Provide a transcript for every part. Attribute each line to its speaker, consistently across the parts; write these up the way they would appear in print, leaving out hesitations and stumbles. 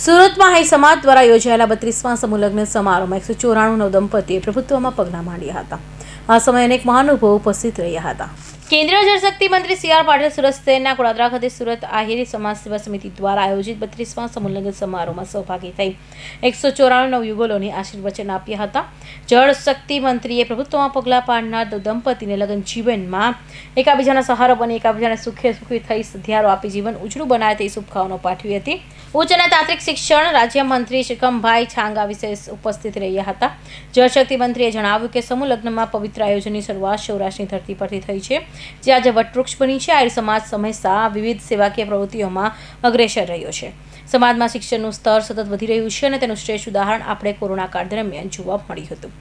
Speaker 1: સુરતમાં હાઈ સમાજ દ્વારા યોજાયેલા 32મા સમૂહલગ્ન સમારોહમાં 194 નવદંપતીએ પ્રભુત્વમાં પગલાં માંડ્યા હતા. આ સમયે અનેક મહાનુભાવો ઉપસ્થિત રહ્યા હતા. કેન્દ્રીય જળશક્તિ મંત્રી સી.આર. પાટીલ સુરત શહેરના ગોળાદરા ખાતે સુરત આહિર સમાજ સેવા સમિતિ દ્વારા આયોજિત 32મા સમૂહલગ્ન સમારોહમાં સહભાગી થઈ 194 નવયુગલોને આશીર્વચન આપ્યા હતા. જળશક્તિ મંત્રીએ પ્રભુત્વમાં પગલાં પાડનાર દંપતીને લગ્ન જીવનમાં એકાબીજાના સહારો બની એકાબીજાને સુખી થઈ સધિયારો આપી જીવન ઉજળું બનાવે તેવી શુભકામનાઓ પાઠવી હતી. ઉચ્ચ અને તાંત્રિક શિક્ષણ રાજ્યમંત્રી શ્રીકમભાઈ છાંગા વિશેષ ઉપસ્થિત રહ્યા હતા. જળશક્તિ મંત્રીએ જણાવ્યું કે સમૂહ લગ્નમાં પવિત્ર આયોજનની શરૂઆત સૌરાષ્ટ્રની ધરતી પરથી થઈ છે, જે આજે વટવૃક્ષ બની છે. આહિર સમાજ હંમેશા વિવિધ સેવાકીય પ્રવૃત્તિઓમાં અગ્રેસર રહ્યો છે. સમાજમાં શિક્ષણનું સ્તર સતત વધી રહ્યું છે અને તેનું શ્રેષ્ઠ ઉદાહરણ આપણે કોરોના કાળ દરમિયાન જોવા મળ્યું હતું.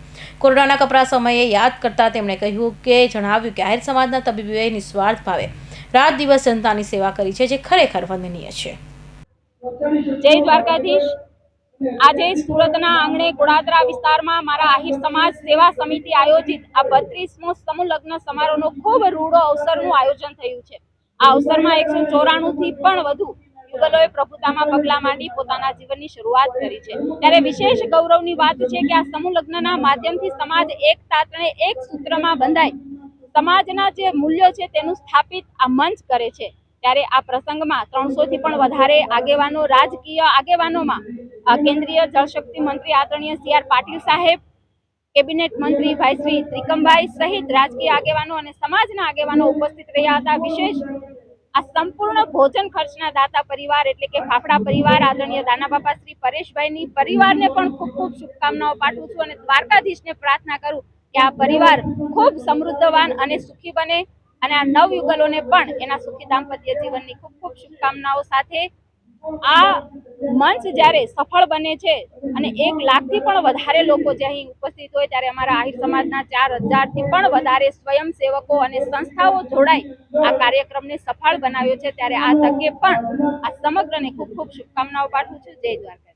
Speaker 1: કોરોનાના કપરા સમયે યાદ કરતા તેમણે જણાવ્યું કે આહિર સમાજના તબીબોએ નિસ્વાર્થ ભાવે રાત દિવસ જનતાની સેવા કરી છે, જે ખરેખર વંદનીય છે.
Speaker 2: જય દ્વારકાધીશ. આજે સુરતના આંગણે ગોળાદરા વિસ્તારમાં મારા આહિર સમાજ સેવા સમિતિ આયોજિત આ 32મો સમૂહ લગ્ન સમારોહનો ખૂબ રૂડો અવસરનું આયોજન થયું છે. આ અવસરમાં 194 થી પણ વધુ યુગલોએ પ્રભુતામાં પગલાં માંડી પોતાના જીવનની શરૂઆત કરી છે. ત્યારે વિશેષ ગૌરવની વાત છે કે આ સમૂહ લગ્નના માધ્યમથી સમાજ એક તાતણે એક સૂત્રમાં બંધાય સમાજના જે મૂલ્યો છે તેનું સ્થાપિત આ મંચ કરે છે. ત્યારે આ પ્રસંગમાં 300 થી પણ વધારે આગેવાનો, રાજકીય આગેવાનોમાં કેન્દ્રીય જળશક્તિ મંત્રી આદરણીય સી.આર. પાટીલ સાહેબ, કેબિનેટ મંત્રી ભાઈ શ્રી ત્રિકમભાઈ સહિત રાજકીય આગેવાનો અને સમાજના આગેવાનો ઉપસ્થિત રહ્યા હતા. વિશેષ આ સંપૂર્ણ ભોજન ખર્ચના દાતા પરિવાર એટલે કે ફાફડા પરિવાર આદરણીય દાનાબાપા શ્રી પરેશભાઈની પરિવારને પણ ખૂબ ખૂબ શુભકામનાઓ પાઠવું છું અને દ્વારકાધીશને પ્રાર્થના કરું કે આ પરિવાર ખૂબ સમૃદ્ધવાન અને સુખી બને અને આ નવયુગલોને પણ એના સુખી દાંપત્ય જીવનની ખૂબ ખૂબ શુભકામનાઓ સાથે આ મંચ જ્યારે સફળ બને છે અને 1 લાખથી પણ વધારે લોકો જે અહીં ઉપસ્થિત હોય ત્યારે અમારા આહિર સમાજના 4000 થી પણ વધારે સ્વયંસેવકો અને સંસ્થાઓ જોડાઈ આ કાર્યક્રમને સફળ બનાવ્યો છે. ત્યારે આ તકે પણ આ સમગ્રને ખૂબ ખૂબ શુભકામનાઓ પાઠવું છું. જય દ્વારકા.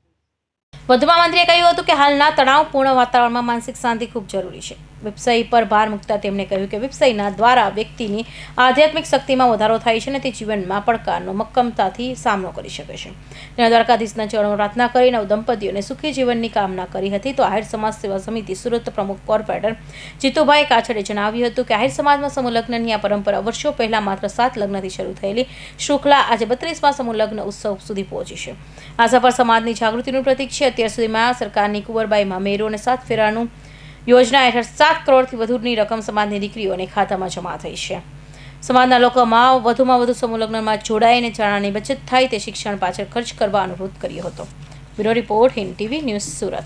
Speaker 1: વધુમાં મંત્રીએ કહ્યું હતું કે હાલના તણાવપૂર્ણ વાતાવરણમાં માનસિક શાંતિ ખૂબ જરૂરી છે. વ્યવસાય પર ભાર મૂકતા તેમણે કહ્યું કે વ્યવસાયના દ્વારા વ્યક્તિની આધ્યાત્મિક શક્તિમાં વધારો થાય છે અને તે જીવનમાં પડકારનો મક્કમતાથી સામનો કરી શકે છે. તેના દ્વારકાધીશના ચરણોમાં પ્રાર્થના કરી નવદંપતીઓને સુખી જીવનની કામના કરી હતી. તો આહિર સમાજ સેવા સમિતિ સુરત પ્રમુખ કોર્પોરેટર જીતુભાઈ કાછડે જણાવ્યું હતું કે આહિર સમાજમાં સમૂહ લગ્નની આ પરંપરા વર્ષો પહેલા માત્ર 7 લગ્નથી શરૂ થયેલી શૃંખલા આજે 32મા સમૂહ લગ્ન ઉત્સવ સુધી પહોંચી છે. આ સફળ સમાજની જાગૃતિનું પ્રતીક છે. અત્યાર સુધીમાં સરકારની કુંવરબાઈમાં મેરો અને 7 ફેરાનું યોજના હેઠળ 7 કરોડથી વધુની રકમ સમાજની દીકરીઓને ખાતામાં જમા થઈ છે. સમાજના લોકોમાં વધુમાં વધુ સમૂહ લગ્નમાં જોડાઈને ચાણાની બચત થાય તે શિક્ષણ પાછળ ખર્ચ કરવા અનુરોધ કર્યો હતો. Bureau report, Hind TV news, Surat.